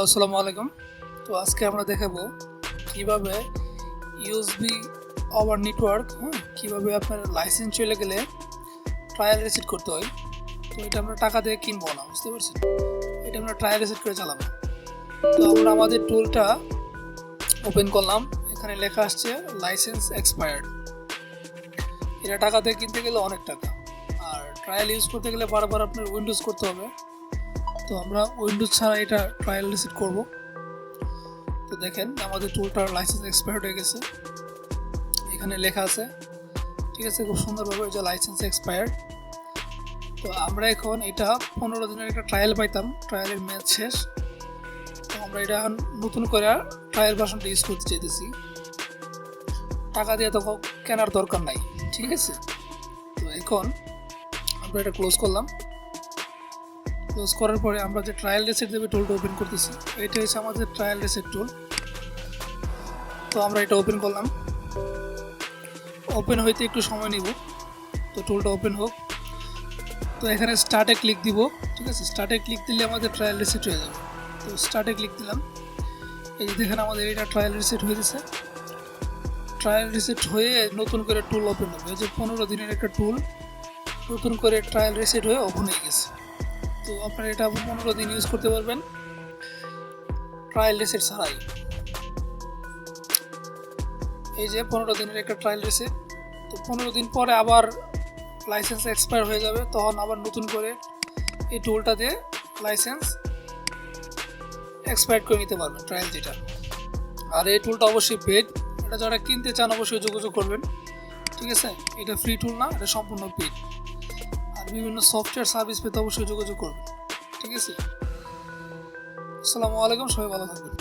Hello, আসসালামু আলাইকুম। তো আজকে আমরা দেখাবো কিভাবে ইউএসবি ওভার নেটওয়ার্ক কিভাবে আপনার লাইসেন্স চলে গেলে ট্রায়াল রিসেট করতে হয়। তো এটা আমরা টাকা দিয়ে কিনবো না, বুঝতে পারছেন? এটা আমরা ট্রায়াল রিসেট করে চালাবো। তো আমরা আমাদের টুলটা ওপেন করলাম, এখানে লেখা আসছে লাইসেন্স এক্সপায়ার্ড। এটা টাকা দিয়ে কিনতে গেলে অনেক টাকা, আর ট্রায়াল ইউজ করতে গেলে বারবার আপনার উইন্ডোজ করতে হবে। তো আমরা উইন্ডোজ ছাড়া এটা ট্রায়াল রিসেট করব। তো দেখেন আমাদের টুলটার লাইসেন্স এক্সপায়ার্ড হয়ে গেছে, এখানে লেখা আছে, ঠিক আছে, খুব সুন্দরভাবে যে লাইসেন্স এক্সপায়ার্ড। তো আমরা এখন এটা 15 দিনের একটা ট্রায়াল পাইতাম, ট্রায়ালের মেয়াদ শেষ। তো আমরা এটা এখন নতুন করে ট্রায়াল ভার্সনটা ইউজ করতে চাইতেছি। টাকা দিয়ে তো কেনার দরকার নাই, ঠিক আছে। তো এখন আমরা এটা ক্লোজ করলাম। ক্লোজ করার পরে আমরা যে ট্রায়াল রিসেট দেবে টুলটা ওপেন করতেছি। এটা হচ্ছে আমাদের ট্রায়াল রিসেট টুল। তো আমরা এটা ওপেন করলাম, ওপেন হইতে একটু সময় নিব। তো টুলটা ওপেন হোক। তো এখানে স্টার্টে ক্লিক দিব, ঠিক আছে। স্টার্টে ক্লিক দিলে আমাদের ট্রায়াল রিসেট হয়ে যাবে। তো স্টার্টে ক্লিক দিলাম, এই যে দেখেন আমাদের এটা ট্রায়াল রিসেট হয়ে গেছে। ট্রায়াল রিসেট হয়ে নতুন করে টুল ওপেন হবে। এই যে 15 দিনের একটা টুল নতুন করে ট্রায়াল রিসেট হয়ে ওপেন হয়ে গেছে। তো আপনারা এটা 15 দিন ইউজ করতে পারবেন ট্রায়াল রিসেট ছাড়াই। এই যে 15 দিনের একটা ট্রায়াল রিসেট। তো 15 দিন পরে আবার লাইসেন্স এক্সপায়ার হয়ে যাবে, তখন আবার নতুন করে এই টুলটা দিয়ে লাইসেন্স এক্সপায়ার করে নিতে পারবেন ট্রায়াল যেটা। আর এই টুলটা অবশ্যই পেড, এটা যারা কিনতে চান অবশ্যই যোগাযোগ করবেন, ঠিক আছে। এটা ফ্রি টুল না, এটা সম্পূর্ণ পেড। আর বিভিন্ন সফটওয়্যার সার্ভিস পেতে অবশ্যই যোগাযোগ করবেন, ঠিক আছে। আসসালামু আলাইকুম, সবাই ভালো থাকবেন।